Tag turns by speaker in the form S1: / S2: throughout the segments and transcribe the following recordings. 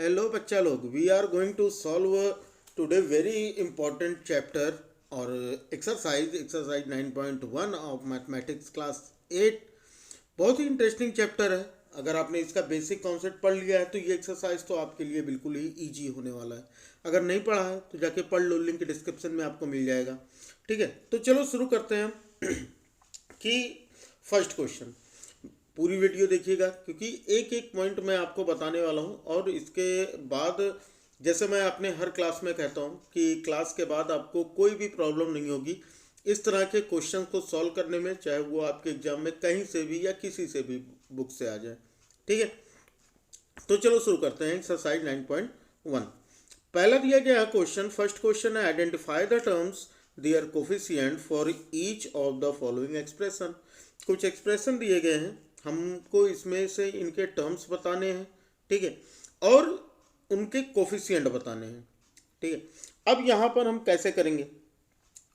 S1: Hello बच्चा लोग, we are going to solve today very important chapter और exercise 9.1 of mathematics class 8। बहुत ही interesting chapter है। अगर आपने इसका बेसिक कॉन्सेप्ट पढ़ लिया है तो ये एक्सरसाइज तो आपके लिए बिल्कुल ही इजी होने वाला है। अगर नहीं पढ़ा है तो जाके पढ़ लो, लिंक डिस्क्रिप्शन में आपको मिल जाएगा। ठीक है, तो चलो शुरू करते हैं हम कि फर्स्ट क्वेश्चन पूरी वीडियो देखिएगा, क्योंकि एक एक पॉइंट मैं आपको बताने वाला हूँ। और इसके बाद जैसे मैं अपने हर क्लास में कहता हूँ कि क्लास के बाद आपको कोई भी प्रॉब्लम नहीं होगी इस तरह के क्वेश्चन को सॉल्व करने में, चाहे वो आपके एग्जाम में कहीं से भी या किसी से भी बुक से आ जाए। ठीक है, तो चलो शुरू करते हैं एक्सरसाइज 9.1। पहला दिया गया है क्वेश्चन, फर्स्ट क्वेश्चन है identify the terms their coefficient for each of the following expression. कुछ एक्सप्रेशन दिए गए हैं, हमको इसमें से इनके टर्म्स बताने हैं। ठीक है, और उनके कोफिशिएंट बताने हैं। ठीक है, अब यहाँ पर हम कैसे करेंगे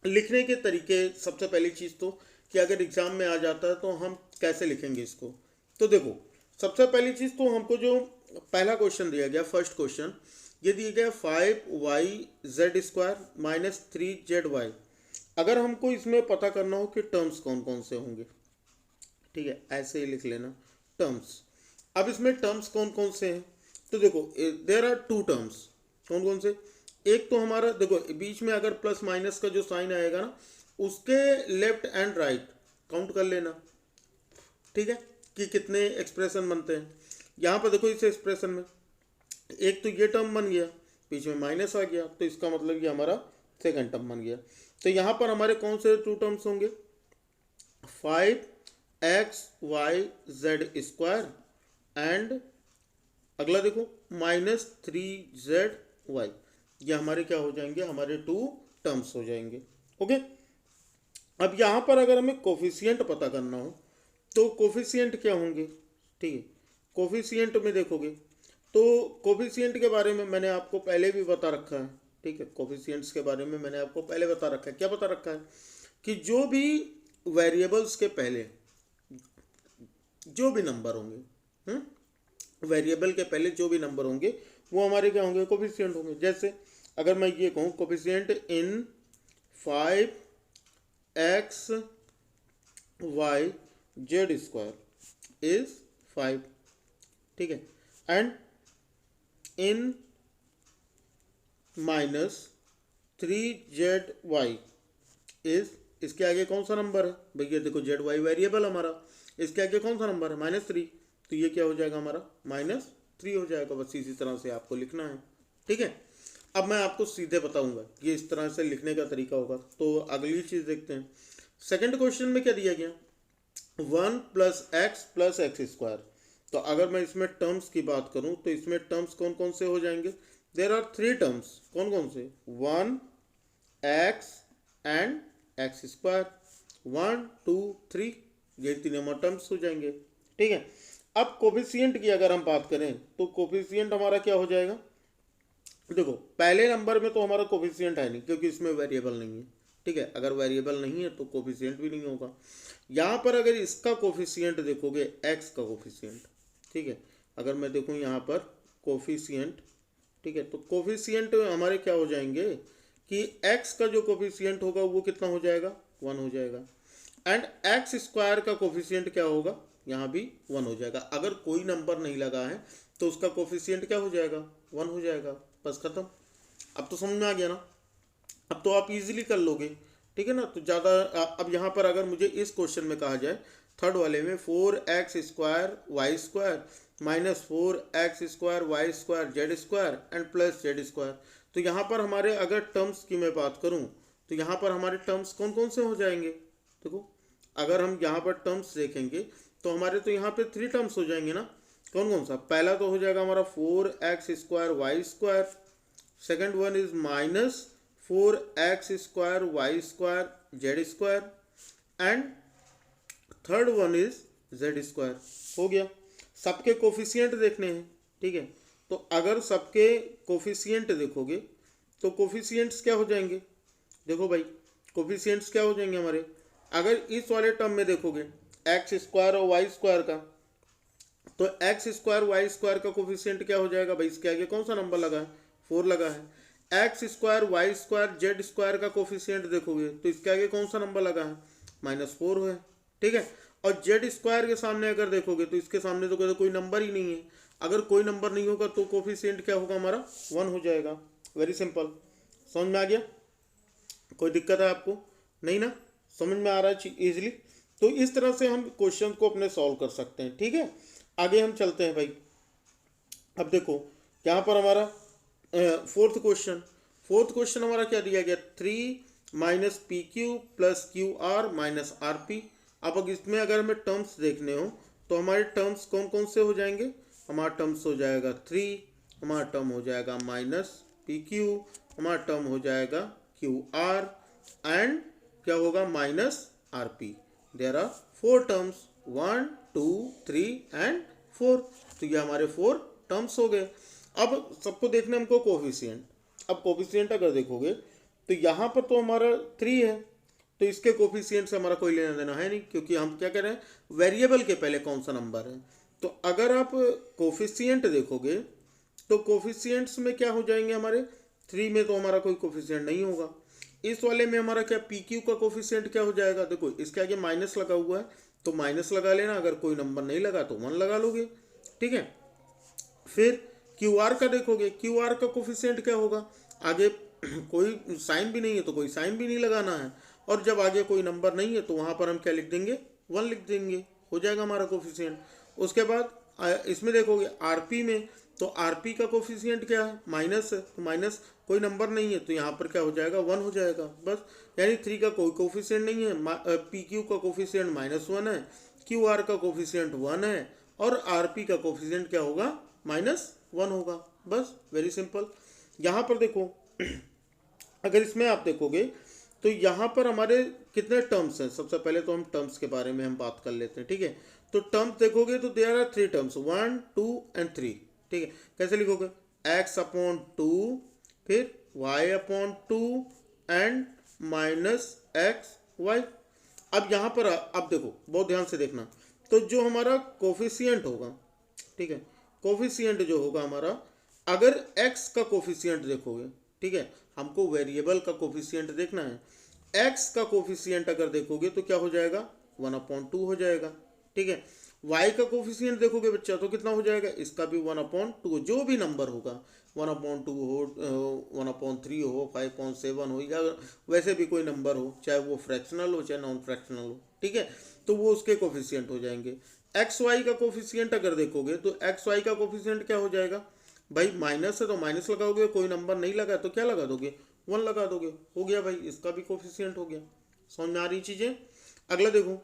S1: लिखने के तरीके। सबसे पहली चीज़ तो कि अगर एग्जाम में आ जाता है तो हम कैसे लिखेंगे इसको। तो देखो, सबसे पहली चीज़ तो हमको जो पहला क्वेश्चन दिया गया, फर्स्ट क्वेश्चन, ये दिया गया 5y(z²) माइनस 3z(y). अगर हमको इसमें पता करना हो कि टर्म्स कौन कौन से होंगे, ठीक है, ऐसे ही लिख लेना टर्म्स। अब इसमें टर्म्स कौन कौन से हैं, तो देखो देयर आर टू टर्म्स। कौन कौन से? एक तो हमारा देखो बीच में अगर प्लस माइनस का जो साइन आएगा ना, उसके लेफ्ट एंड राइट काउंट कर लेना। ठीक है, कि कितने एक्सप्रेशन बनते हैं। यहाँ पर देखो इस एक्सप्रेशन में एक तो ये टर्म बन गया, बीच में माइनस आ गया, तो इसका मतलब ये हमारा सेकंड टर्म बन गया। तो यहाँ पर हमारे कौन से टू टर्म्स होंगे? 5xy(z²) एंड अगला देखो -3zy। ये हमारे क्या हो जाएंगे? हमारे टू टर्म्स हो जाएंगे। ओके, अब यहाँ पर अगर हमें कोफिशिएंट पता करना हो तो कोफिशिएंट क्या होंगे? ठीक है, कोफिशिएंट में देखोगे तो कोफिशिएंट के बारे में मैंने आपको पहले भी बता रखा है। ठीक है, कोफिशिएंट्स के बारे में मैंने आपको पहले बता रखा है। क्या बता रखा है? कि जो भी वेरिएबल्स के पहले जो भी नंबर होंगे, वेरिएबल के पहले जो भी नंबर होंगे वो हमारे क्या होंगे? कोफिशिएंट होंगे। जैसे अगर मैं ये कहूँ कोफिशिएंट इन 5xy(z²) इज 5। ठीक है, एंड इन -3zy इज, इसके आगे कौन सा नंबर है भैया? देखो z y वेरिएबल हमारा, इसके आगे कौन सा नंबर है? -3। तो ये क्या हो जाएगा? हमारा -3 हो जाएगा। बस इसी तरह से आपको लिखना है। ठीक है, अब मैं आपको सीधे बताऊंगा ये इस तरह से लिखने का तरीका होगा। तो अगली चीज़ देखते हैं। सेकंड क्वेश्चन में क्या दिया गया? 1 + x + x²। तो अगर मैं इसमें टर्म्स की बात करूं तो इसमें टर्म्स कौन कौन से हो जाएंगे? There are 3 terms. कौन कौन से? 1x and x²। 1 2 3, ये तीनों टर्म्स हो जाएंगे। ठीक है, अब कोफिशिएंट की अगर हम बात करें तो कोफिशिएंट हमारा क्या हो जाएगा? देखो पहले नंबर में तो हमारा कोफिशिएंट है नहीं, क्योंकि इसमें वेरिएबल नहीं है। ठीक है, अगर वेरिएबल नहीं है तो कोफिशिएंट भी नहीं होगा। यहाँ पर अगर इसका कोफिशिएंट देखोगे, एक्स का कोफिशिएंट, ठीक है, अगर मैं देखूँ यहाँ पर कोफिशिएंट, ठीक है, तो कोफिशिएंट हमारे क्या हो जाएंगे कि एक्स का जो कोफिशिएंट होगा वो कितना हो जाएगा? 1 हो जाएगा। एंड x² का कोफिशिएंट क्या होगा? यहाँ भी 1 हो जाएगा। अगर कोई नंबर नहीं लगा है तो उसका कोफिशिएंट क्या हो जाएगा? 1 हो जाएगा। बस खत्म। अब तो समझ में आ गया ना? अब तो आप इजीली कर लोगे। ठीक है ना? तो ज़्यादा अब यहाँ पर अगर मुझे इस क्वेश्चन में कहा जाए, थर्ड वाले में 4x² y² -4x² y² z² and plus z²। तो यहाँ पर हमारे अगर टर्म्स की मैं बात करूँ तो यहाँ पर हमारे टर्म्स कौन कौन से हो जाएंगे? देखो अगर हम यहाँ पर टर्म्स देखेंगे तो हमारे तो यहाँ पे 3 टर्म्स हो जाएंगे ना। कौन कौन सा? पहला तो हो जाएगा हमारा 4x² y²। Second one is -4x² y² z²। And third one is z²। हो गया। सबके कोफिशिएंट देखने हैं। ठीक है, तो अगर सबके कोफिशिएंट देखोगे तो कोफिशिएंट्स क्या हो जाएंगे? देखो भाई, कोफिशिएंट्स क्या हो जाएंगे हमारे? अगर इस वाले टर्म में देखोगे x² और y² का, तो एक्स स्क्वायर वाई स्क्वायर का कोफिशिएंट क्या हो जाएगा भाई, इसके आगे कौन सा नंबर लगा है, 4 लगा है। X square y square z square का कोफिशिएंट देखोगे तो इसके आगे कौन सा नंबर लगा है, -4 है, ठीक है। और जेड स्क्वायर के सामने अगर देखोगे तो इसके सामने तो कोई नंबर ही नहीं है, अगर कोई नंबर नहीं होगा तो कोफिशिएंट क्या होगा हमारा, 1 हो जाएगा। वेरी सिंपल, समझ में आ गया, कोई दिक्कत है आपको, नहीं ना, समझ में आ रहा है इजीली। तो इस तरह से हम क्वेश्चन को अपने सॉल्व कर सकते हैं, ठीक है। आगे हम चलते हैं भाई। अब देखो यहाँ पर हमारा फोर्थ क्वेश्चन हमारा क्या दिया गया, 3 minus p Q plus Q R minus r P. अब अगर इसमें अगर हमें टर्म्स देखने हो तो हमारे टर्म्स कौन कौन से हो जाएंगे, हमारा टर्म्स हो जाएगा 3, हमारा टर्म हो जाएगा माइनस पी क्यू, हमारा टर्म हो जाएगा क्यू आर एंड क्या होगा minus r p. There are 4 terms, 1 2 3 and 4। तो ये हमारे 4 टर्म्स हो गए। अब सबको देखने हमको कोफिशिएंट। अब कोफिशिएंट अगर देखोगे तो यहाँ पर तो हमारा 3 है, तो इसके कोफिशिएंट से हमारा कोई लेना देना है नहीं, क्योंकि हम क्या कर रहे हैं, वेरिएबल के पहले कौन सा नंबर है। तो अगर आप कोफिशिएंट देखोगे तो कोफिशिएंट्स में क्या हो जाएंगे हमारे, 3 में तो हमारा कोई कोफिशिएंट नहीं होगा। इस वाले में हमारा क्या पी क्यू का कोफिशिएंट क्या हो जाएगा, देखो इसके आगे माइनस लगा हुआ है तो माइनस लगा लेना, अगर कोई नंबर नहीं लगा तो 1 लगा लोगे, ठीक है। फिर क्यू आर का देखोगे, क्यू आर का कोफिशिएंट क्या होगा, आगे कोई साइन भी नहीं है तो कोई साइन भी नहीं लगाना है, और जब आगे कोई नंबर नहीं है तो वहाँ पर हम क्या लिख देंगे, 1 लिख देंगे, हो जाएगा हमारा कोफिशिएंट। उसके बाद इसमें देखोगे आरपी में, तो आरपी का कोफिशिएंट क्या है, माइनस है, तो माइनस कोई नंबर नहीं है तो यहाँ पर क्या हो जाएगा, 1 हो जाएगा बस। यानी 3 का कोई कोफिशिएंट नहीं है, पी क्यू का कोफिशिएंट -1 है, क्यू आर का कोफिशिएंट 1 है, और आर पी का कोफिशिएंट क्या होगा, -1 होगा, बस वेरी सिंपल। यहाँ पर देखो अगर इसमें आप देखोगे तो यहाँ पर हमारे कितने टर्म्स हैं, सबसे पहले तो हम टर्म्स के बारे में हम बात कर लेते हैं, ठीक है। तो टर्म्स देखोगे तो देयर आर 3 टर्म्स, 1 2 एंड 3, ठीक है। कैसे लिखोगे, x/2, फिर y/2 एंड -xy। अब यहाँ पर अब देखो बहुत ध्यान से देखना, तो जो हमारा कोफिशिएंट होगा, ठीक है, कोफिशिएंट जो होगा हमारा, अगर x का कोफिशिएंट देखोगे, ठीक है, हमको वेरिएबल का कोफिशिएंट देखना है, x का कोफिशिएंट अगर देखोगे तो क्या हो जाएगा, 1/2 हो जाएगा, ठीक है। y का कोफिशिएंट देखोगे बच्चा तो कितना हो जाएगा, इसका भी 1/2, जो भी नंबर होगा 1/2 हो, 1/3 हो, 5.7 हो, या वैसे भी कोई नंबर हो, चाहे वो फ्रैक्शनल हो चाहे नॉन फ्रैक्शनल हो, ठीक है, तो वो उसके कोफिशिएंट हो जाएंगे। एक्स वाई का कोफिशिएंट अगर देखोगे तो एक्स वाई का कोफिशिएंट क्या हो जाएगा भाई, माइनस है तो माइनस लगाओगे, कोई नंबर नहीं लगा तो क्या लगा दोगे, 1 लगा दोगे, हो गया भाई, इसका भी कोफिशिएंट हो गया। समझ में आ रही चीजें। अगला देखो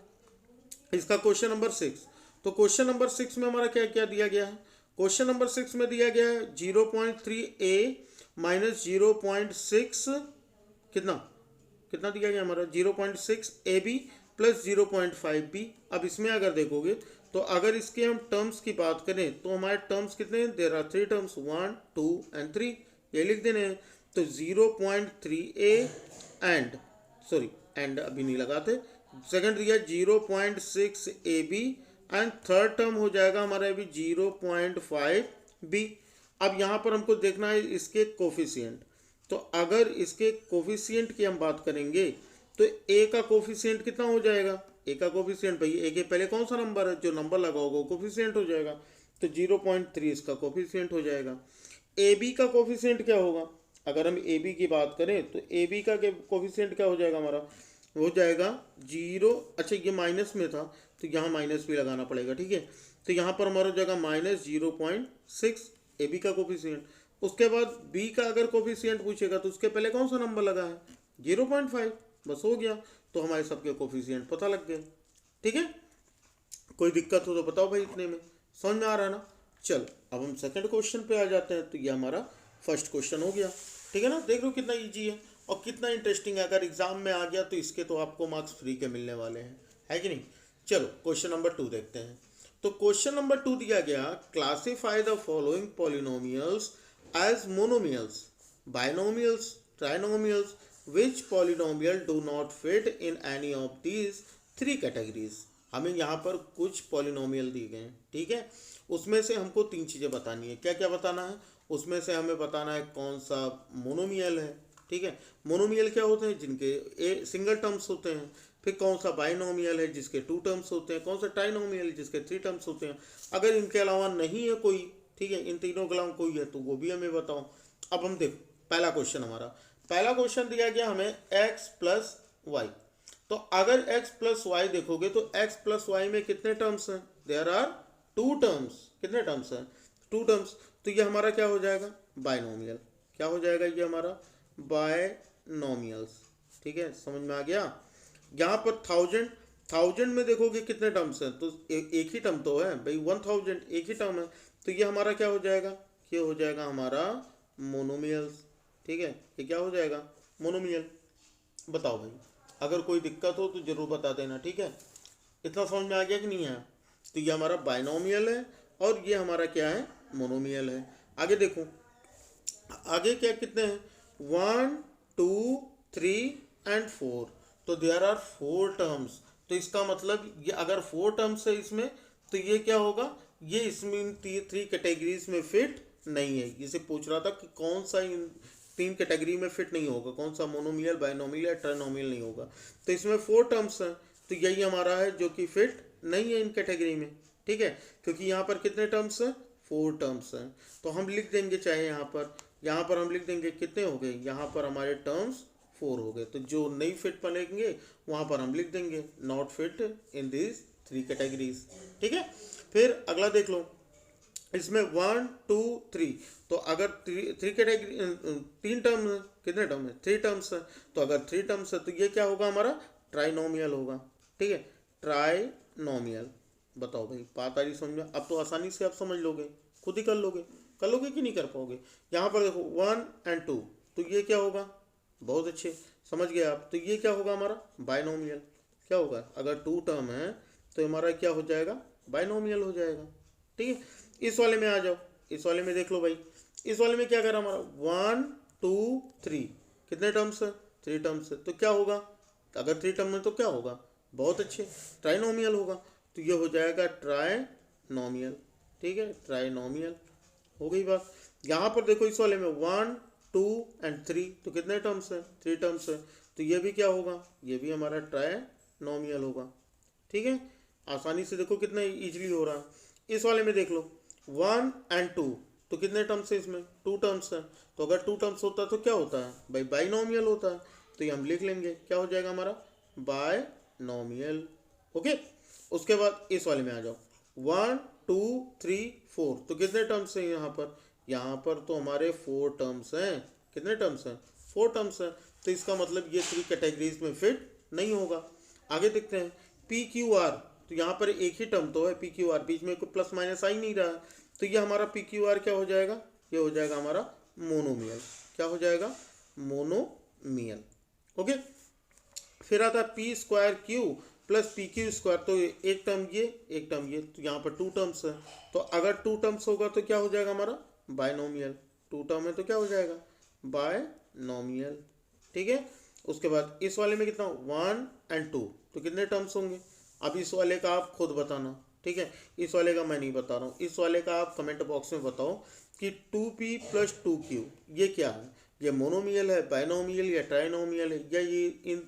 S1: इसका क्वेश्चन नंबर 6। तो क्वेश्चन नंबर 6 में हमारा क्या क्या दिया गया है, क्वेश्चन नंबर 6 में दिया गया है 0.3a माइनस 0.6 कितना कितना दिया गया हमारा 0.6ab प्लस 0.5b। अब इसमें अगर देखोगे तो अगर इसके हम टर्म्स की बात करें तो हमारे टर्म्स कितने हैं, देयर आर 3 टर्म्स, 1 2 एंड 3, ये लिख देने हैं। तो 0.3a एंड सॉरी एंड अभी नहीं लगाते, सेकंड दिया 0.6ab एंड थर्ड टर्म हो जाएगा हमारा अभी 0.5b। अब यहाँ पर हमको देखना है इसके कोफिशिएंट। तो अगर इसके कोफिशिएंट की हम बात करेंगे तो a का कोफिशिएंट कितना हो जाएगा, a का कोफिशिएंट भाई a के पहले कौन सा नंबर है, जो नंबर लगा होगा वो कोफिशिएंट हो जाएगा, तो 0.3 इसका कोफिशिएंट हो जाएगा। ab का कोफिशिएंट क्या होगा, अगर हम ab की बात करें तो ab का कोफिशिएंट क्या हो जाएगा हमारा, हो जाएगा 0, अच्छा ये माइनस में था तो यहाँ माइनस भी लगाना पड़ेगा, ठीक है। तो यहाँ पर हमारा हो जाएगा -0.6 ab का कोफिशिएंट। उसके बाद b का अगर कोफिशिएंट पूछेगा तो उसके पहले कौन सा नंबर लगा है, 0.5, बस हो गया, तो हमारे सबके कोफिशिएंट पता लग गए, ठीक है। कोई दिक्कत हो तो बताओ भाई, इतने में समझ में आ रहा है ना। चल अब हम सेकंड क्वेश्चन पे आ जाते हैं। तो ये हमारा फर्स्ट क्वेश्चन हो गया, ठीक है ना। देख लो कितना इजी है और कितना इंटरेस्टिंग है, अगर एग्जाम में आ गया तो इसके तो आपको मार्क्स फ्री के मिलने वाले हैं, है कि नहीं। चलो क्वेश्चन नंबर 2 देखते हैं। तो क्वेश्चन नंबर 2 दिया गया, classify the following polynomials as monomials, binomials, trinomials, which polynomial do not fit in any of these 3 categories। हमें यहाँ पर कुछ पॉलिनोमियल दिए गए हैं, ठीक है। उसमें से हमको 3 चीज़ें बतानी है। क्या क्या बताना है? उसमें से हमें बताना है कौन सा मोनोमियल है, ठीक है। मोनोमियल क्या होते हैं? जिनके सिंगल टर्म्स होते हैं। फिर कौन सा बाइनोमियल है जिसके 2 टर्म्स होते हैं। कौन सा ट्राइनोमियल है जिसके 3 टर्म्स होते हैं। अगर इनके अलावा नहीं है कोई, ठीक है, इन तीनों के अलावा कोई है तो वो भी हमें बताओ। अब हम देखो पहला क्वेश्चन दिया गया हमें x प्लस वाई। तो अगर x प्लस वाई देखोगे तो x प्लस वाई में कितने टर्म्स हैं? There are 2 terms. कितने टर्म्स हैं? 2 टर्म्स। तो ये हमारा क्या हो जाएगा? बाइनोमियल। क्या हो जाएगा ये हमारा? बाइनोमियल्स, ठीक है। समझ में आ गया? यहाँ पर 1000 में देखोगे कितने टर्म्स हैं? तो एक ही टर्म तो है भाई, 1000 एक ही टर्म है। तो ये हमारा क्या हो जाएगा? ये हो जाएगा हमारा मोनोमियल्स, ठीक है। ये क्या हो जाएगा? मोनोमियल। बताओ भाई, अगर कोई दिक्कत हो तो जरूर बता देना, ठीक है। इतना समझ में आ गया कि नहीं आया? तो ये हमारा बाइनोमियल है और ये हमारा क्या है? मोनोमियल है। आगे देखो, आगे क्या कितने हैं? 1 2 3 एंड 4। तो देयर आर 4 टर्म्स। तो इसका मतलब ये अगर 4 टर्म्स है इसमें, तो ये क्या होगा? ये इसमें 3 कैटेगरीज में फिट नहीं है। इसे पूछ रहा था कि कौन सा इन 3 कैटेगरी में फिट नहीं होगा, कौन सा मोनोमियल, बाइनोमियल या ट्राइनोमियल नहीं होगा। तो इसमें 4 टर्म्स हैं, तो यही हमारा है जो कि फिट नहीं है इन कैटेगरी में, ठीक है। क्योंकि यहाँ पर कितने टर्म्स हैं? 4 टर्म्स हैं। तो हम लिख देंगे, चाहे यहाँ पर हम लिख देंगे कितने हो गए? यहाँ पर हमारे टर्म्स 4 हो गए। तो जो नहीं फिट बनेंगे वहाँ पर हम लिख देंगे not fit in this 3 categories, ठीक है। फिर अगला देख लो, इसमें 1 2 3। तो अगर 3 कैटेगरी 3 टर्म है, कितने टर्म है? 3 टर्म्स है। तो अगर 3 टर्म्स है तो ये क्या होगा? हमारा ट्राइनोमियल होगा, ठीक है। ट्राइनोमियल। बताओ भाई, बात आ रही समझ में? अब तो आसानी से आप समझ लोगे, खुद ही कर लोगे कि नहीं कर पाओगे? यहाँ पर देखो 1 एंड 2, तो ये क्या होगा? बहुत अच्छे, समझ गए आप। तो ये क्या होगा? हमारा बाइनोमियल। क्या होगा? अगर 2 टर्म है तो हमारा क्या हो जाएगा? बाइनोमियल हो जाएगा, ठीक है। इस वाले में आ जाओ, इस वाले में देख लो भाई। इस वाले में क्या करा हमारा? 1 2 3। कितने टर्म्स है? 3 टर्म्स है। तो क्या होगा? अगर 3 टर्म है तो क्या होगा? बहुत अच्छे, ट्राइनोमियल होगा। तो ये हो जाएगा ट्राइनोमियल, ठीक है। ट्राइनोमियल हो गई बात। यहाँ पर देखो इस वाले में 1 2 एंड 3, तो कितने टर्म्स है? 3 टर्म्स है। तो ये भी क्या होगा? ये भी हमारा ट्राइनोमियल होगा, ठीक है। आसानी से देखो कितना इजीली हो रहा है। इस वाले में देख लो 1 एंड 2, तो कितने टर्म्स है इसमें? 2 टर्म्स है। तो अगर 2 टर्म्स होता है तो क्या होता है भाई? बाइनोमियल होता है। तो ये हम लिख लेंगे, क्या हो जाएगा हमारा? Binomial, okay. उसके बाद इस वाले में आ जाओ, 1 2 3 4। तो कितने टर्म्स हैं यहाँ पर? यहाँ पर तो हमारे 4 टर्म्स हैं। कितने टर्म्स हैं? 4 टर्म्स हैं। तो इसका मतलब ये 3 कैटेगरीज में फिट नहीं होगा। आगे देखते हैं, पी क्यू आर। तो यहाँ पर एक ही टर्म तो है पी क्यू आर, बीच में कोई प्लस माइनस आ ही नहीं रहा है। तो ये हमारा पी क्यू आर क्या हो जाएगा? ये हो जाएगा हमारा मोनोमियल। क्या हो जाएगा? Monomial, okay. फिर आता है P square Q plus P Q square. तो एक टर्म ये, एक टर्म ये, तो यहाँ पर 2 टर्म्स है। तो अगर 2 टर्म्स होगा तो क्या हो जाएगा हमारा? बाइनोमियल। 2 टर्म है तो क्या हो जाएगा? बाइनोमियल, ठीक है। उसके बाद इस वाले में कितना? 1 एंड 2। तो कितने टर्म्स होंगे? अब इस वाले का आप खुद बताना, ठीक है। इस वाले का मैं नहीं बता रहा हूँ, इस वाले का आप कमेंट बॉक्स में बताओ कि 2p प्लस 2q ये क्या है? ये मोनोमियल है, बाइनोमियल या ट्राइनोमियल है, या ये इन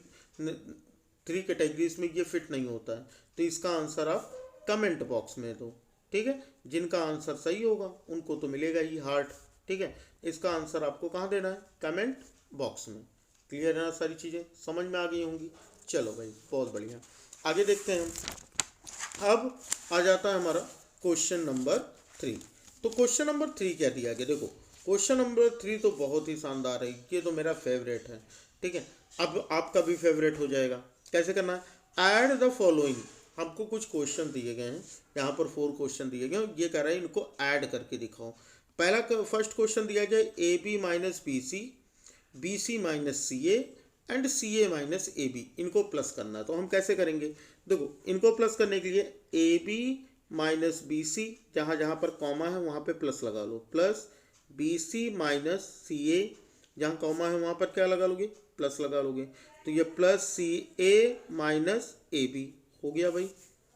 S1: 3 कैटेगरीज में ये फिट नहीं होता है? तो इसका आंसर आप कमेंट बॉक्स में दो, ठीक है। जिनका आंसर सही होगा उनको तो मिलेगा ही हार्ट, ठीक है। इसका आंसर आपको कहाँ देना है? कमेंट बॉक्स में। क्लियर है ना? सारी चीज़ें समझ में आ गई होंगी। चलो भाई, बहुत बढ़िया। आगे देखते हैं। अब आ जाता है हमारा क्वेश्चन नंबर 3। तो क्वेश्चन नंबर 3 क्या दिया गया? देखो क्वेश्चन नंबर 3 तो बहुत ही शानदार है, ये तो मेरा फेवरेट है, ठीक है। अब आपका भी फेवरेट हो जाएगा। कैसे करना है? Add the following. हमको कुछ क्वेश्चन दिए गए हैं, यहाँ पर 4 क्वेश्चन दिए गए हैं। ये कह रहा है इनको ऐड करके दिखाओ। पहला फर्स्ट क्वेश्चन दिया गया a b minus b c, b c minus c a and c a minus a b, इनको प्लस करना है। तो हम कैसे करेंगे? देखो इनको प्लस करने के लिए a b minus b c, जहाँ जहाँ पर कॉमा है वहाँ पे प्लस लगा लो, plus B c minus c a, जहाँ कॉमा है वहाँ पर क्या लगा लोगे? प्लस लगा लोगे। तो ये plus c a minus a b हो गया भाई,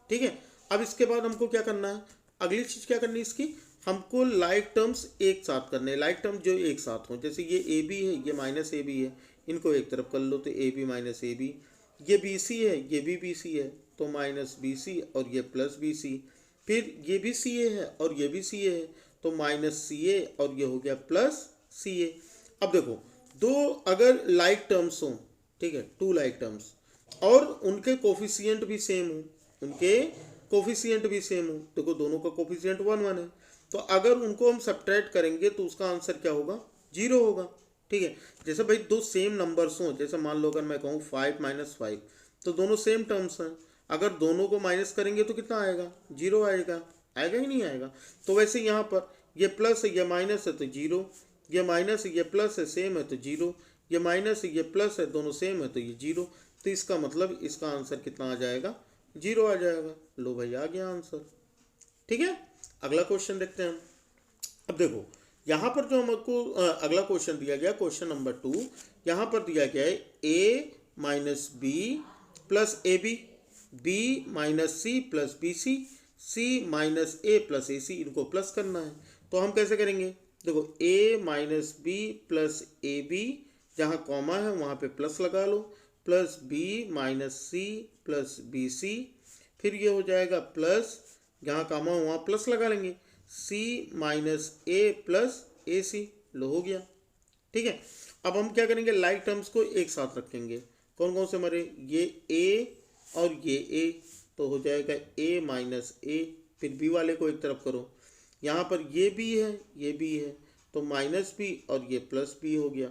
S1: ठीक है। अब इसके बाद हमको क्या करना है, अगली चीज़ क्या करनी है इसकी, हमको लाइक टर्म्स एक साथ करने हैं, लाइक टर्म्स जो एक साथ हों। जैसे ये ए बी है, ये माइनस ए बी है, इनको एक तरफ कर लो तो a b minus a b. ये बी सी है, ये भी बी सी है तो माइनस बी सी और ये प्लस बी सी। फिर ये भी सी ए है और ये भी सी ए है तो माइनस सी ए और ये हो गया प्लस सी ए। अब देखो दो अगर लाइक टर्म्स हों, ठीक है, टू लाइक टर्म्स और उनके कोफिशिएंट भी सेम हो, उनके कोफिशिएंट भी सेम हो, देखो दोनों का कोफिशिएंट 1 1 है, तो अगर उनको हम सब्ट्रैक्ट करेंगे तो उसका आंसर क्या होगा, 0 होगा। ठीक है, जैसे भाई दो सेम नंबर्स हों, जैसे मान लो अगर मैं कहूँ 5 - 5 तो दोनों सेम टर्म्स हैं, अगर दोनों को माइनस करेंगे तो कितना आएगा, 0 आएगा, आएगा ही नहीं आएगा। तो वैसे यहाँ पर ये प्लस है ये माइनस है तो 0, ये माइनस है ये प्लस है सेम है तो 0, ये माइनस है ये प्लस है दोनों सेम है तो ये 0। तो इसका मतलब इसका आंसर कितना आ जाएगा, 0 आ जाएगा। लो भाई आ गया आंसर। ठीक है, अगला क्वेश्चन देखते हैं हम। अब देखो यहाँ पर जो हमको अगला क्वेश्चन दिया गया, क्वेश्चन नंबर 2, यहाँ पर दिया गया है a minus B plus A B, B minus C plus B C, C minus A plus A C, इनको प्लस करना है। तो हम कैसे करेंगे, देखो a minus B plus A B, जहाँ कॉमा है वहाँ पे प्लस लगा लो, plus B minus C plus B C, फिर ये हो जाएगा प्लस, जहाँ कॉमा है वहाँ प्लस लगा लेंगे, सी माइनस ए प्लस ए सी। लो हो गया। ठीक है, अब हम क्या करेंगे, लाइक टर्म्स को एक साथ रखेंगे। कौन कौन से हमारे, ये ए और ये ए, तो हो जाएगा ए माइनस ए। फिर बी वाले को एक तरफ करो, यहाँ पर ये बी है ये बी है तो माइनस बी और ये प्लस बी हो गया।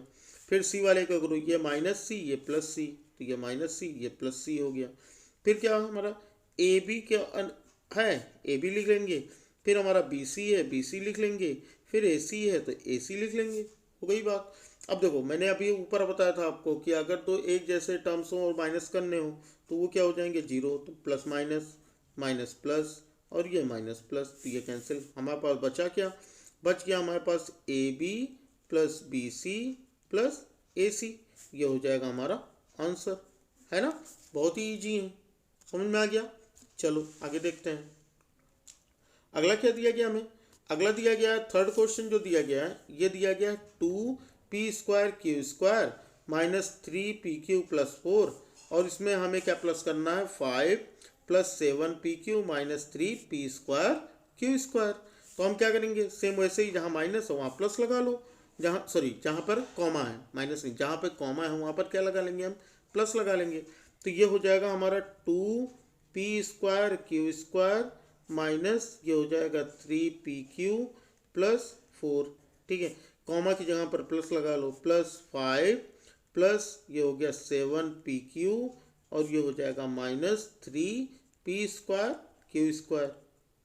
S1: फिर सी वाले का करो, ये माइनस सी ये प्लस सी, तो ये माइनस सी ये प्लस सी हो गया। फिर क्या हमारा ए बी क्या है, ए बी लिख लेंगे, फिर हमारा बी सी है बी सी लिख लेंगे, फिर ए सी है तो ए सी लिख लेंगे, हो गई बात। अब देखो मैंने अभी ऊपर बताया था आपको कि अगर तो एक जैसे टर्म्स हो और माइनस करने हो तो वो क्या हो जाएंगे, 0, तो प्लस माइनस माइनस प्लस और ये माइनस प्लस, तो ये कैंसिल। हमारे पास बचा क्या, बच गया हमारे पास A B plus B C plus A C, ये हो जाएगा हमारा आंसर, है ना। बहुत ही ईजी है, समझ में आ गया। चलो आगे देखते हैं अगला क्या दिया गया हमें। अगला दिया गया है थर्ड क्वेश्चन जो दिया गया है, ये दिया गया है 2p² माइनस 3pq+4, और इसमें हमें क्या प्लस करना है, 5 + 7pq माइनस 3p²q²। तो हम क्या करेंगे, सेम वैसे ही जहाँ माइनस है वहाँ प्लस लगा लो, जहाँ जहाँ पर कॉमा है, माइनस नहीं, जहाँ पर कॉमा है वहाँ पर क्या लगा लेंगे, हम प्लस लगा लेंगे। तो ये हो जाएगा हमारा 2p²q² माइनस ये हो जाएगा 3pq+4। ठीक है, कॉमा की जगह पर प्लस लगा लो, +5 प्लस ये हो गया 7pq और ये हो जाएगा माइनस 3p²q²,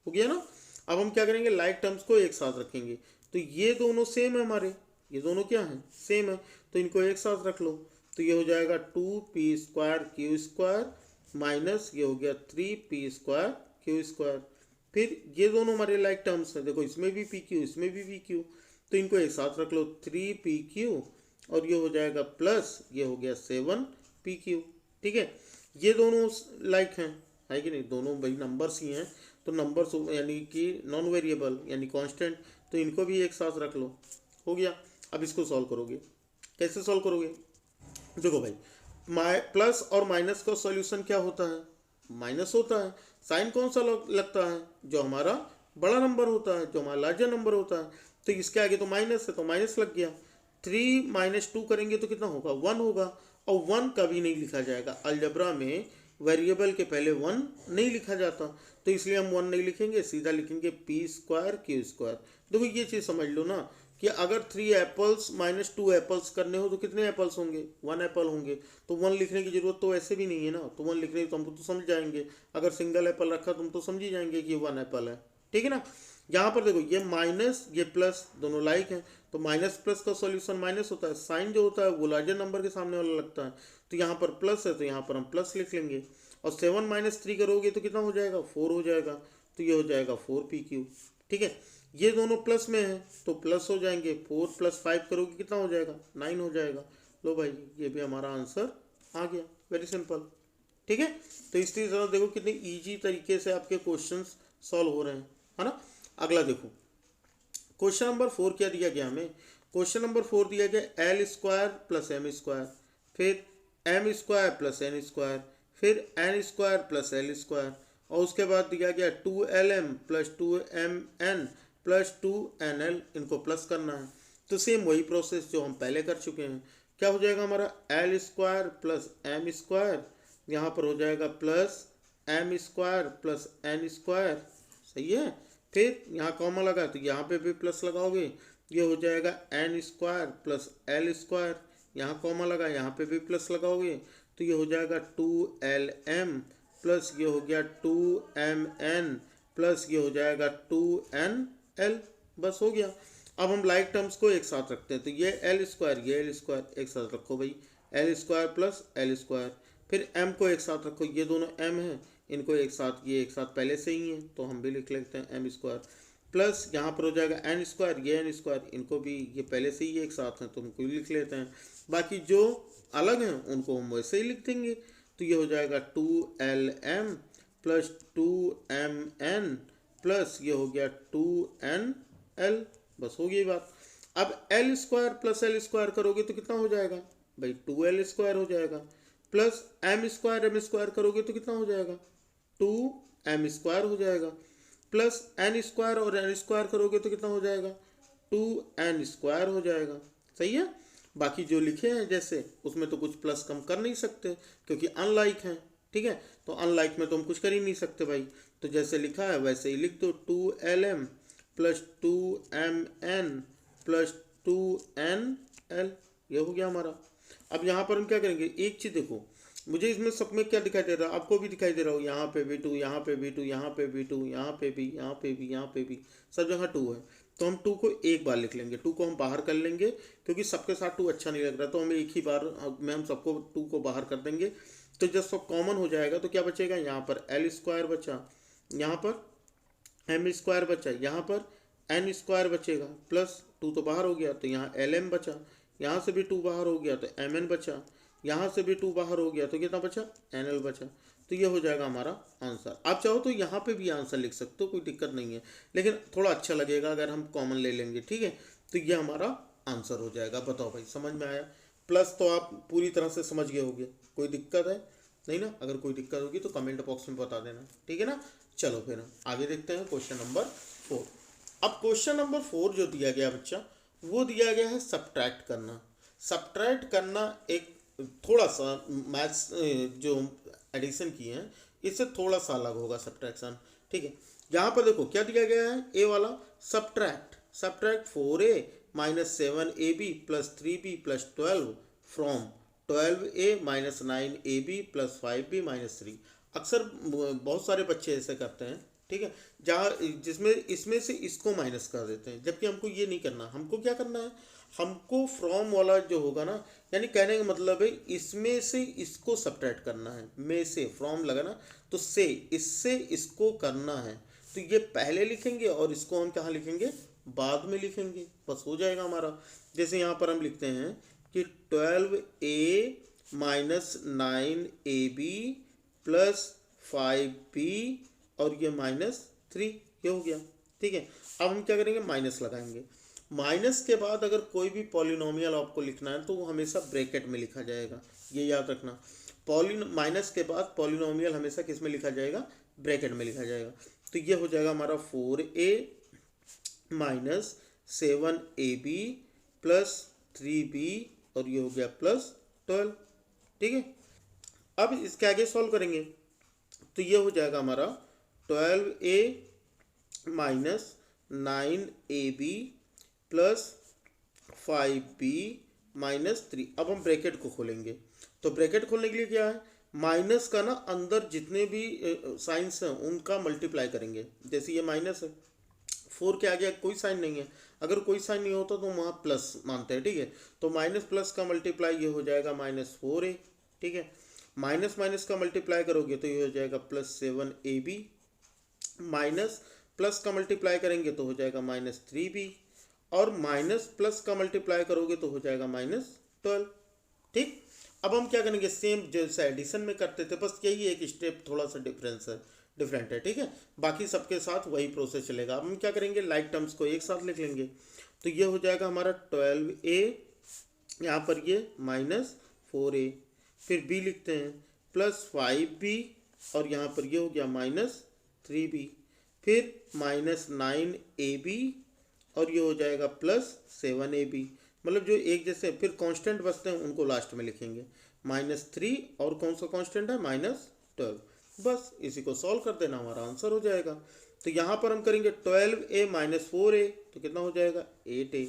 S1: हो गया ना। अब हम क्या करेंगे, लाइक टर्म्स को एक साथ रखेंगे। तो ये दोनों सेम है हमारे, ये दोनों क्या हैं, सेम है, तो इनको एक साथ रख लो। तो ये हो जाएगा 2p²q² माइनस ये हो गया 3p²q²। फिर ये दोनों हमारे लाइक टर्म्स हैं, देखो इसमें भी pq इसमें भी pq, तो इनको एक साथ रख लो, 3pq और ये हो जाएगा प्लस ये हो गया 7pq। ठीक है, ये दोनों लाइक हैं, है कि नहीं, दोनों भाई नंबर्स ही हैं, तो नंबर्स यानी कि नॉन वेरिएबल यानी कांस्टेंट, तो इनको भी एक साथ रख लो, हो गया। अब इसको सॉल्व करोगे, कैसे सॉल्व करोगे, देखो भाई प्लस और माइनस का सॉल्यूशन क्या होता है, माइनस होता है। साइन कौन सा लगता है, जो हमारा बड़ा नंबर होता है, जो हमारा लार्जर नंबर होता है। तो इसके आगे तो माइनस है तो माइनस लग गया। 3 - 2 करेंगे तो कितना होगा, 1 होगा, और 1 कभी नहीं लिखा जाएगा अलजेब्रा में, वेरिएबल के पहले 1 नहीं लिखा जाता, तो इसलिए हम 1 नहीं लिखेंगे, सीधा लिखेंगे p²q²। देखो ये चीज़ समझ लो ना कि अगर 3 एप्पल्स - 2 एप्पल्स करने हो तो कितने एप्पल्स होंगे, 1 एप्पल होंगे, तो 1 लिखने की जरूरत तो वैसे भी नहीं है ना, तो 1 लिखने की तो हमको तो समझ जाएंगे, अगर सिंगल एप्पल रखा तुम तो समझ ही जाएंगे कि 1 एप्पल है। ठीक है ना, यहाँ पर देखो ये माइनस ये प्लस दोनों लाइक हैं, तो माइनस प्लस का सॉल्यूशन माइनस होता है, साइन जो होता है वो लार्जर नंबर के सामने वाला लगता है, तो यहाँ पर प्लस है तो यहाँ पर हम प्लस लिख लेंगे, और 7 - 3 करोगे तो कितना हो जाएगा, 4 हो जाएगा, तो ये हो जाएगा 4pq। ठीक है, ये दोनों प्लस में है तो प्लस हो जाएंगे, 4 + 5 करोगे कितना हो जाएगा, 9 हो जाएगा। लो भाई ये भी हमारा आंसर आ गया, वेरी सिंपल। ठीक है। तो इस तरह देखो कितनी इजी तरीके से आपके क्वेश्चंस सॉल्व हो रहे हैं, है ना। अगला देखो क्वेश्चन नंबर 4 क्या दिया गया हमें। क्वेश्चन नंबर 4 दिया गया L square plus M square, फिर M square plus N square, फिर N square plus L square, और उसके बाद दिया गया 2LM plus 2MN plus 2NL, इनको प्लस करना है। तो सेम वही प्रोसेस जो हम पहले कर चुके हैं। क्या हो जाएगा हमारा l square plus M square, यहाँ पर हो जाएगा plus M square plus N square, सही है। फिर यहाँ कॉमा लगा तो यहाँ पे भी प्लस लगाओगे, ये हो जाएगा n square plus L square, यहाँ कॉमा लगा यहाँ पे भी प्लस लगाओगे तो ये हो जाएगा 2LM प्लस ये हो गया 2MN प्लस ये हो जाएगा 2NL, बस हो गया। अब हम लाइक टर्म्स को एक साथ रखते हैं, तो ये एल स्क्वायर ये एल स्क्वायर एक साथ रखो भाई, L square plus L square, फिर एम को एक साथ रखो, ये दोनों एम हैं, इनको एक साथ, ये एक साथ पहले से ही है तो हम भी लिख लेते हैं एम स्क्वायर, प्लस यहाँ पर हो जाएगा एन स्क्वायर ये एन स्क्वायर, इनको भी ये पहले से ही एक साथ हैं तो उनको भी लिख लेते हैं, बाकी जो अलग हैं उनको हम वैसे ही लिख देंगे। तो ये हो जाएगा 2LM प्लस 2MN प्लस ये हो गया 2NL, बस हो गई बात। अब L square plus L square करोगे तो कितना हो जाएगा भाई 2L स्क्वायर हो जाएगा, प्लस एम स्क्वायर करोगे तो कितना हो जाएगा 2M स्क्वायर हो जाएगा, प्लस एन स्क्वायर और एन स्क्वायर करोगे तो कितना हो जाएगा 2N स्क्वायर हो जाएगा, सही है। बाकी जो लिखे हैं जैसे उसमें तो कुछ प्लस कम कर नहीं सकते क्योंकि अनलाइक हैं, ठीक है। तो अनलाइक में तो हम कुछ कर ही नहीं सकते भाई, तो जैसे लिखा है वैसे ही लिख दो 2LM plus 2MN plus 2NL, ये हो गया हमारा। अब यहाँ पर हम क्या करेंगे, एक चीज़ देखो, मुझे इसमें सब में क्या दिखाई दे रहा है, आपको भी दिखाई दे रहा हो, यहाँ पे भी 2, यहाँ पे भी 2, यहाँ पे भी 2, यहाँ पे भी, यहाँ पे भी, यहाँ पे भी, सब जगह 2 है। तो हम 2 को एक बार लिख लेंगे, 2 को हम बाहर कर लेंगे क्योंकि सबके साथ 2 अच्छा नहीं लग रहा, तो हम एक ही बार में हम सबको 2 को बाहर कर देंगे। तो जब सब कॉमन हो जाएगा तो क्या बचेगा, यहाँ पर एल स्क्वायर बचा, यहाँ पर एम स्क्वायर बचा, यहाँ पर एन स्क्वायर बचेगा, प्लस 2 तो बाहर हो गया तो यहाँ LM बचा, यहाँ से भी 2 बाहर हो गया तो MN बचा, यहाँ से भी 2 बाहर हो गया तो कितना बचा NL बचा। तो ये हो जाएगा हमारा आंसर। आप चाहो तो यहाँ पे भी आंसर लिख सकते हो, कोई दिक्कत नहीं है, लेकिन थोड़ा अच्छा लगेगा अगर हम कॉमन ले लेंगे, ठीक है। तो ये हमारा आंसर हो जाएगा। बताओ भाई समझ में आया, प्लस तो आप पूरी तरह से समझ गए होगे, कोई दिक्कत है नहीं ना। अगर कोई दिक्कत होगी तो कमेंट बॉक्स में बता देना, ठीक है ना। चलो फिर आगे देखते हैं क्वेश्चन नंबर 4। अब क्वेश्चन नंबर 4 जो दिया गया बच्चा, वो दिया गया है सब्ट्रैक्ट करना। सब्ट्रैक्ट करना एक थोड़ा सा मैथ्स जो एडिशन किए हैं इससे थोड़ा सा अलग होगा सब्ट्रैक्शन, ठीक है। यहाँ पर देखो क्या दिया गया है, ए वाला subtract 4A minus 7AB plus 3B plus 12 from 12A minus 9AB plus 5B minus 3। अक्सर बहुत सारे बच्चे ऐसे करते हैं, ठीक है, जहाँ जिसमें इसमें से इसको माइनस कर देते हैं, जबकि हमको ये नहीं करना। हमको क्या करना है, हमको फ्रॉम वाला जो होगा ना, यानी कहने का मतलब है इसमें से इसको सब्ट्रैक्ट करना है, में से फ्रॉम लगा ना तो से, इससे इसको करना है। तो ये पहले लिखेंगे और इसको हम कहाँ लिखेंगे, बाद में लिखेंगे, बस हो जाएगा हमारा। जैसे यहाँ पर हम लिखते हैं कि 12A minus 9AB plus 5B और ये माइनस 3, ये हो गया, ठीक है। अब हम क्या करेंगे, माइनस लगाएंगे। माइनस के बाद अगर कोई भी पॉलिनोमियल आपको लिखना है तो वो हमेशा ब्रैकेट में लिखा जाएगा, ये याद रखना। माइनस के बाद पॉलिनोमियल हमेशा किस में लिखा जाएगा, ब्रैकेट में लिखा जाएगा। तो ये हो जाएगा हमारा 4A minus 7AB plus 3B और ये हो गया प्लस 12, ठीक है। अब इसके आगे सॉल्व करेंगे तो ये हो जाएगा हमारा 12A minus 9AB plus 5B minus 3। अब हम ब्रैकेट को खोलेंगे, तो ब्रैकेट खोलने के लिए क्या है, माइनस का ना अंदर जितने भी साइंस हैं उनका मल्टीप्लाई करेंगे। जैसे ये माइनस है, 4 के आगे कोई साइन नहीं है, अगर कोई साइन नहीं होता तो वहाँ प्लस मानते हैं, ठीक है। तो माइनस प्लस का मल्टीप्लाई ये हो जाएगा माइनस 4A, ठीक है। माइनस माइनस का मल्टीप्लाई करोगे तो ये हो जाएगा प्लस 7AB, माइनस प्लस का मल्टीप्लाई करेंगे तो हो जाएगा माइनस 3B, और माइनस प्लस का मल्टीप्लाई करोगे तो हो जाएगा माइनस 12, ठीक। अब हम क्या करेंगे, सेम जैसे एडिशन में करते थे, बस यही एक स्टेप थोड़ा सा डिफरेंट है, ठीक है। बाकी सबके साथ वही प्रोसेस चलेगा। अब हम क्या करेंगे, लाइक टर्म्स को एक साथ लिख लेंगे। तो ये हो जाएगा हमारा 12a, यहाँ पर ये -4a, फिर b लिखते हैं +5b, और यहाँ पर ये हो गया -3b, फिर -9ab, और ये हो जाएगा +7ab। मतलब जो एक जैसे फिर कांस्टेंट बचते हैं उनको लास्ट में लिखेंगे, -3, और कौन सा कांस्टेंट है, -12। बस इसी को सॉल्व कर देना, हमारा आंसर हो जाएगा। तो यहाँ पर हम करेंगे 12a -4a, तो कितना हो जाएगा 8a,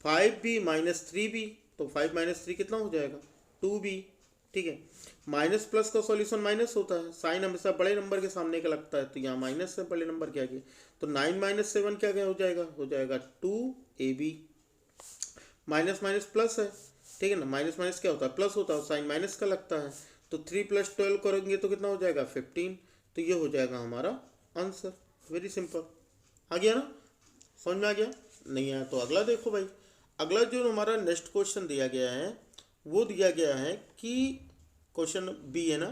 S1: 5b -3b, तो 5 - 3 कितना हो जाएगा 2b, ठीक है। माइनस प्लस का सॉल्यूशन माइनस होता है, साइन हमेशा बड़े नंबर के सामने का लगता है, तो यहाँ माइनस से बड़े नंबर क्या गया, तो 9 - 7 क्या हो जाएगा 2ab। माइनस माइनस प्लस है, ठीक है ना, माइनस माइनस क्या होता है, प्लस होता है, साइन माइनस का लगता है, तो 3 + 12 करेंगे तो कितना हो जाएगा 15। तो ये हो जाएगा हमारा आंसर। वेरी सिंपल, आ गया ना, समझ में आ गया। नहीं आया तो अगला देखो भाई। अगला जो हमारा नेक्स्ट क्वेश्चन दिया गया है वो दिया गया है कि क्वेश्चन बी है ना,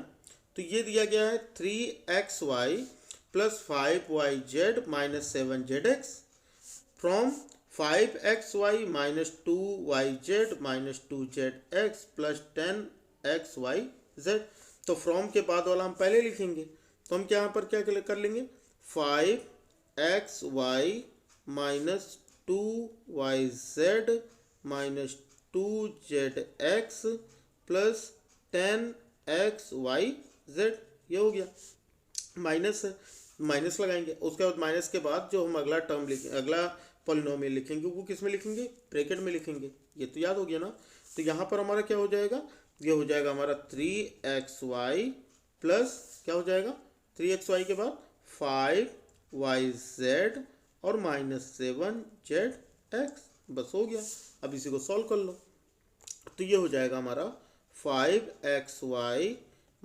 S1: तो ये दिया गया है 3xy + 5yz - 7zx from 5xy - 2yz - 2zx + 10xyz। तो फ्रॉम के बाद वाला हम पहले लिखेंगे, तो हम क्या यहाँ पर क्या कर लेंगे, 5xy - 2yz - 2zx + 10xyz, ये हो गया। माइनस है, माइनस लगाएंगे, उसके बाद माइनस के बाद जो हम अगला टर्म लिखेंगे, अगला पॉलिनोमियल लिखेंगे, वो किस में लिखेंगे, ब्रैकेट में लिखेंगे। ये तो याद हो गया ना। तो यहाँ पर हमारा क्या हो जाएगा, ये हो जाएगा हमारा 3xy प्लस क्या हो जाएगा, 3xy के बाद 5yz और -7zx, बस हो गया। अब इसी को सॉल्व कर लो। तो ये हो जाएगा हमारा 5xy -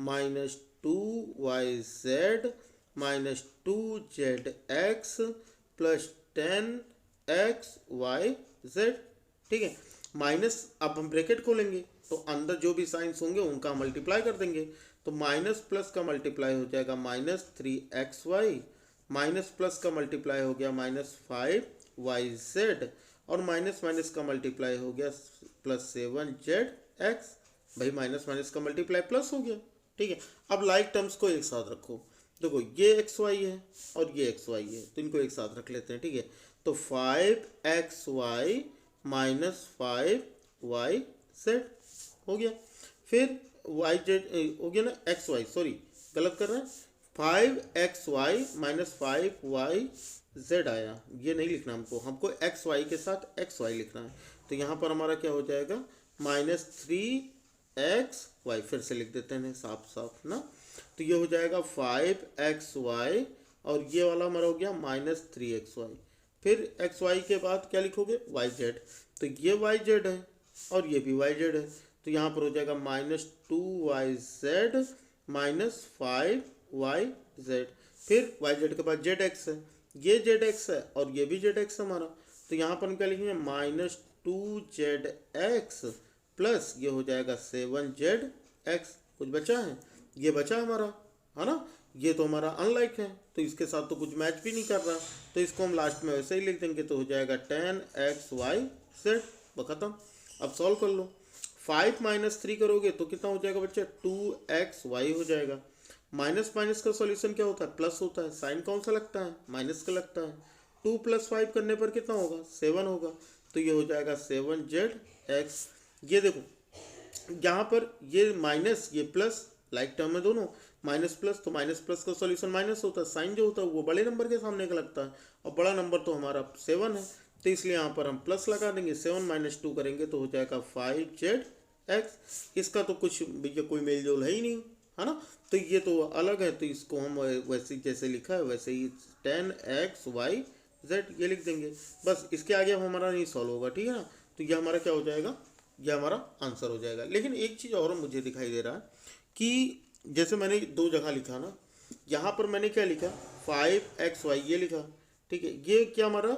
S1: 2yz - 2zx + 10xyz, ठीक है। माइनस, अब हम ब्रैकेट खोलेंगे तो अंदर जो भी साइंस होंगे उनका मल्टीप्लाई कर देंगे। तो माइनस प्लस का मल्टीप्लाई हो जाएगा -3xy, माइनस प्लस का मल्टीप्लाई हो गया -5yz, और माइनस माइनस का मल्टीप्लाई हो गया +7zx। भाई माइनस माइनस का मल्टीप्लाई प्लस हो गया, ठीक है। अब लाइक टर्म्स को एक साथ रखो। देखो ये xy है और ये xy है, तो इनको एक साथ रख लेते हैं, ठीक है। तो 5xy - 5yz हो गया, फिर yz हो गया ना, xy, सॉरी गलत कर रहे हैं, 5xy - 5yz आया, ये नहीं लिखना हमको xy के साथ xy लिखना है। तो यहाँ पर हमारा क्या हो जाएगा -3xy, फिर से लिख देते हैं साफ साफ ना। तो ये हो जाएगा 5xy, और ये वाला हमारा हो गया -3xy, फिर xy के बाद क्या लिखोगे yz, तो ये yz है और ये भी yz है, तो यहाँ पर हो जाएगा -2yz - 5yz, फिर yz के बाद zx है, ये zx है और ये भी zx है हमारा। तो यहाँ पर हम क्या लिखेंगे -2zx प्लस ये हो जाएगा 7zx। कुछ बचा है, ये बचा हमारा, है ना। ये तो हमारा अनलाइक है, तो इसके साथ तो कुछ मैच भी नहीं कर रहा, तो इसको हम लास्ट में वैसे ही लिख देंगे, तो हो जाएगा 10xyz, खत्म। अब सॉल्व कर लो। 5 - 3 करोगे तो कितना हो जाएगा बच्चे, 2xy हो जाएगा। माइनस माइनस का सॉल्यूशन क्या होता है, प्लस होता है, साइन कौन सा लगता है, माइनस का लगता है। 2 + 5 करने पर कितना होगा, 7 होगा, तो ये हो जाएगा 7zx। ये देखो यहाँ पर ये माइनस ये प्लस, लाइक टर्म में दोनों, माइनस प्लस, तो माइनस प्लस का सॉल्यूशन माइनस होता है, साइन जो होता है वो बड़े नंबर के सामने का लगता है, और बड़ा नंबर तो हमारा 7 है, तो इसलिए यहाँ पर हम प्लस लगा देंगे। 7 - 2 करेंगे तो हो जाएगा 5zx। इसका तो कुछ भैया कोई मेल जोल है ही नहीं, है ना, तो ये तो अलग है, तो इसको हम वैसे जैसे लिखा है वैसे ही 10xyz ये लिख देंगे। बस इसके आगे हमारा नहीं सॉल्व होगा, ठीक है ना। तो ये हमारा क्या हो जाएगा, ये हमारा आंसर हो जाएगा। लेकिन एक चीज़ और मुझे दिखाई दे रहा है कि जैसे मैंने 2 जगह लिखा ना, यहाँ पर मैंने क्या लिखा 5xy ये लिखा, ठीक है। ये क्या हमारा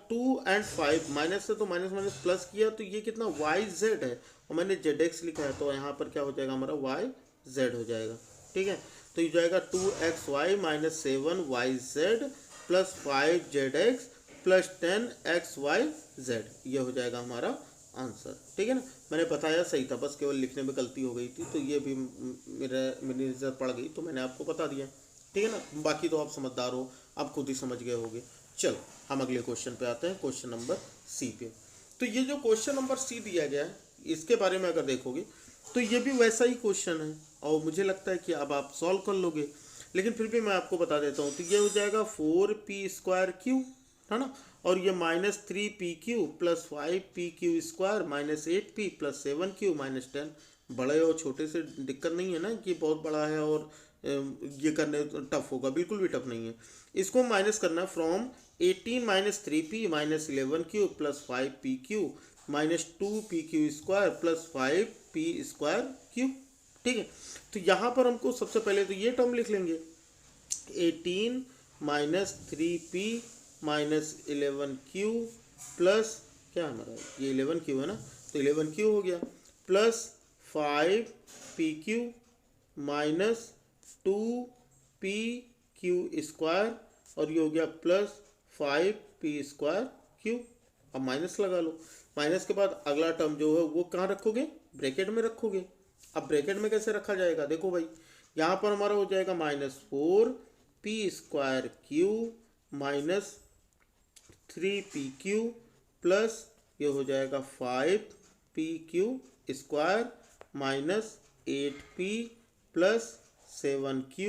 S1: 2 और 5 माइनस से, तो माइनस माइनस प्लस किया, तो ये कितना yz है, और और मैंने जेड एक्स लिखा है, तो यहाँ पर क्या हो जाएगा हमारा वाई जेड हो जाएगा। ठीक है, तो ये जाएगा 2xy minus 7yz plus 5zx plus 10xyz, ये हो जाएगा हमारा आंसर। ठीक है ना, मैंने बताया सही था, बस केवल लिखने में गलती हो गई थी, तो ये भी मेरी नज़र पड़ गई, तो मैंने आपको बता दिया। ठीक है ना, बाकी तो आप समझदार हो, आप खुद ही समझ गए होगे। चलो हम अगले क्वेश्चन पे आते हैं, क्वेश्चन नंबर सी पे। तो ये जो क्वेश्चन नंबर सी दिया गया है, इसके बारे में अगर देखोगे तो ये भी वैसा ही क्वेश्चन है, और मुझे लगता है कि अब आप सॉल्व कर लोगे, लेकिन फिर भी मैं आपको बता देता हूँ। तो ये हो जाएगा 4p² है ना, और ये -3pq plus 5pq square minus 8p plus 7q minus 10। बड़े और छोटे से दिक्कत नहीं है ना कि बहुत बड़ा है और ये करने टफ होगा, बिल्कुल भी टफ नहीं है। इसको माइनस करना from 18 minus 3p minus 11q plus 5pq minus 2pq square plus 5p square Q. ठीक है, तो यहाँ पर हमको सबसे पहले तो ये टर्म लिख लेंगे, 18 minus 3p minus 11q plus क्या हमारा ये 11q है ना, तो 11q हो गया plus 5pq minus 2pq square, और ये हो गया प्लस 5p स्क्वायर क्यू। अब माइनस लगा लो, माइनस के बाद अगला टर्म जो है वो कहाँ रखोगे, ब्रैकेट में रखोगे। अब ब्रैकेट में कैसे रखा जाएगा, देखो भाई, यहाँ पर हमारा हो जाएगा -4p square Q minus 3pq plus ये हो जाएगा 5pq square minus 8p plus 7q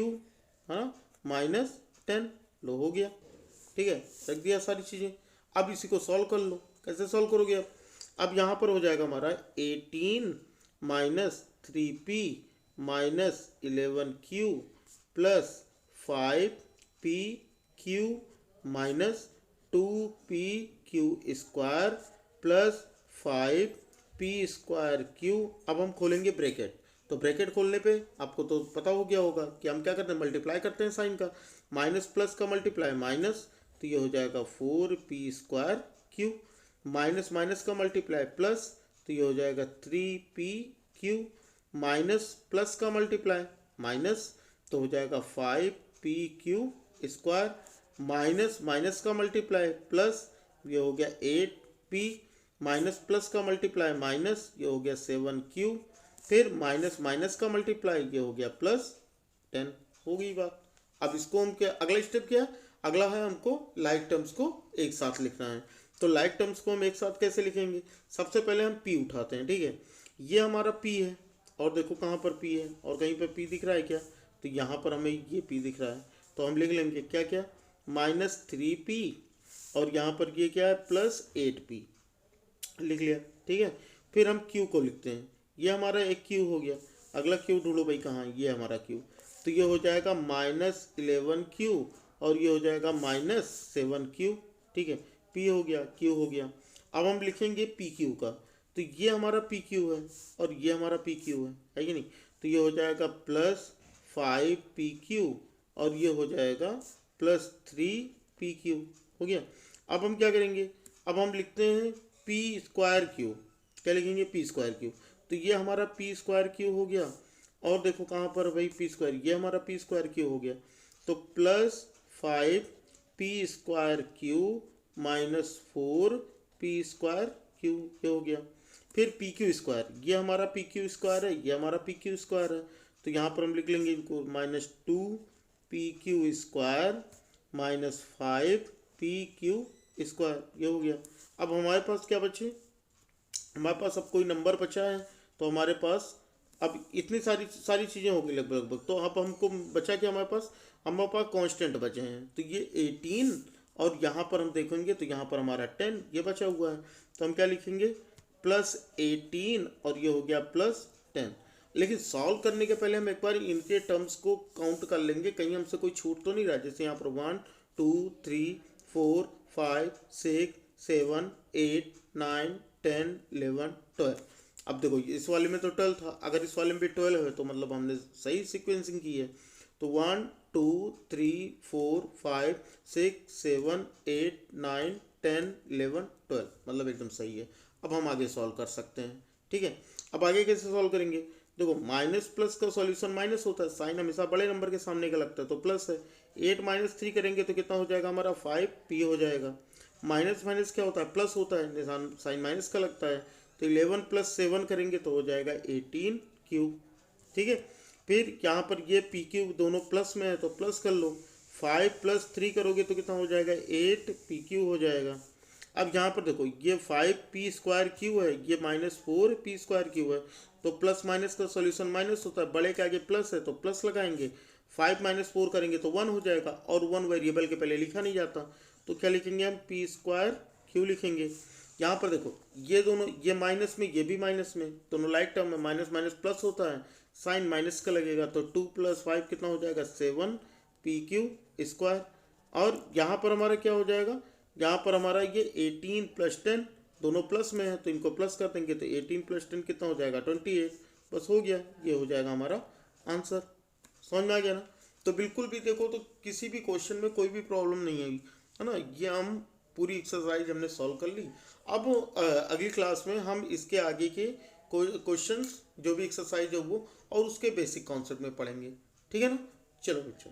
S1: है ना माइनस 10। लो हो गया। ठीक है, रख दिया सारी चीज़ें। अब इसी को सॉल्व कर लो, कैसे सॉल्व करोगे अब यहाँ पर हो जाएगा हमारा 18 minus 3p minus 11q plus 5pq minus 2pq square plus 5p square Q. अब हम खोलेंगे ब्रैकेट, तो ब्रैकेट खोलने पे आपको तो पता हो गया होगा कि हम क्या करते हैं, मल्टीप्लाई करते हैं साइन का, माइनस प्लस का मल्टीप्लाई माइनस, तो ये हो जाएगा 4p square Q, minus minus का मल्टीप्लाई प्लस, तो ये हो जाएगा 3pq, माइनस प्लस का मल्टीप्लाई माइनस, तो हो जाएगा 5pq स्क्वायर, माइनस माइनस का मल्टीप्लाई प्लस, ये हो गया 8p, माइनस प्लस का मल्टीप्लाई माइनस, ये हो गया 7q, फिर माइनस माइनस का मल्टीप्लाई, ये हो गया प्लस 10। हो गई बात। अब इसको हम क्या, अगला स्टेप क्या है, अगला है हमको लाइक टर्म्स को एक साथ लिखना है। तो लाइक टर्म्स को हम एक साथ कैसे लिखेंगे, सबसे पहले हम p उठाते हैं। ठीक है, ये हमारा p है, और देखो कहाँ पर p है, और कहीं पर p दिख रहा है क्या, तो यहाँ पर हमें ये p दिख रहा है, तो हम लिख लेंगे क्या क्या, -3p, और यहाँ पर ये क्या है +8p लिख लिया। ठीक है, फिर हम q को लिखते हैं, ये हमारा एक q हो गया। अगला q ढूंढो भाई कहाँ, ये हमारा q, तो ये हो जाएगा -11q, और ये हो जाएगा -7q। ठीक है, p हो गया, q हो गया। अब हम लिखेंगे pq का, तो ये हमारा pq है और ये हमारा pq है कि नहीं, तो ये हो जाएगा +5pq, और ये हो जाएगा +3pq हो गया। अब हम क्या करेंगे, अब हम लिखते हैं p स्क्वायर क्यू, क्या लिखेंगे p स्क्वायर क्यू, तो ये हमारा p स्क्वायर क्यू हो गया, और देखो कहाँ पर भाई p स्क्वायर, ये हमारा p स्क्वायर क्यू हो गया, तो +5p square Q minus 4p square Q, ये हो गया। फिर pq स्क्वायर, ये हमारा pq स्क्वायर है, ये हमारा pq स्क्वायर है, तो यहाँ पर हम लिख लेंगे इनको -2pq square minus 5pq square, ये हो गया। अब हमारे पास क्या बचे, हमारे पास अब कोई नंबर बचा है, तो हमारे पास अब इतनी सारी चीज़ें होगी लगभग, तो अब हमको बचा क्या, हमारे पास कांस्टेंट बचे हैं, तो ये 18, और यहाँ पर हम देखेंगे तो यहाँ पर हमारा 10 ये बचा हुआ है, तो हम क्या लिखेंगे +18, और ये हो गया +10। लेकिन सॉल्व करने के पहले हम एक बार इनके टर्म्स को काउंट कर लेंगे, कहीं हमसे कोई छूट तो नहीं रहा। जैसे यहाँ पर 1 2 3 4 5 6 7 8 9 10 11 12। अब देखो इस वाले में तो 12 था, अगर इस वाले में भी 12 है तो मतलब हमने सही सीक्वेंसिंग की है। तो 1 2 3 4 5 6 7 8 9 10 11 12 मतलब एकदम सही है। अब हम आगे सॉल्व कर सकते हैं। ठीक है, अब आगे कैसे सॉल्व करेंगे? देखो माइनस प्लस का सॉल्यूशन माइनस होता है, साइन हमेशा बड़े नंबर के सामने का लगता है, तो प्लस है। 8 माइनस 3 करेंगे तो कितना हो जाएगा हमारा 5p हो जाएगा। माइनस माइनस क्या होता है? प्लस होता है, निशान साइन माइनस का लगता है। तो 11 प्लस 7 करेंगे तो हो जाएगा 18q। ठीक है, फिर यहाँ पर ये पी क्यू दोनों प्लस में है तो प्लस कर लो। 5 प्लस 3 करोगे तो कितना हो जाएगा? 8pq हो जाएगा। अब यहाँ पर देखो ये 5p² है, ये -4p² है, तो प्लस माइनस का सॉल्यूशन माइनस होता है, बड़े के आगे प्लस है तो प्लस लगाएंगे। 5 माइनस 4 करेंगे तो 1 हो जाएगा, और 1 वेरिएबल के पहले लिखा नहीं जाता, तो क्या लिखेंगे हम? p² लिखेंगे। यहाँ पर देखो ये दोनों, ये माइनस में ये भी माइनस में, दोनों लाइक टर्म में, माइनस माइनस प्लस होता है, साइन माइनस का लगेगा, तो 2 + 5 कितना हो जाएगा? 7pq²। और यहाँ पर हमारा क्या हो जाएगा? यहाँ पर हमारा ये 18 + 10 दोनों प्लस में है, तो इनको प्लस कर देंगे, तो 18 + 10 कितना हो जाएगा? 28। बस हो गया, ये हो जाएगा हमारा आंसर। समझ में आ गया ना? तो बिल्कुल भी देखो तो किसी भी क्वेश्चन में कोई भी प्रॉब्लम नहीं आएगी, है ना। ये हम पूरी एक्सरसाइज हमने सॉल्व कर ली। अब अगली क्लास में हम इसके आगे के क्वेश्चंस जो भी एक्सरसाइज है वो और उसके बेसिक कॉन्सेप्ट में पढ़ेंगे। ठीक है ना? चलो बच्चों।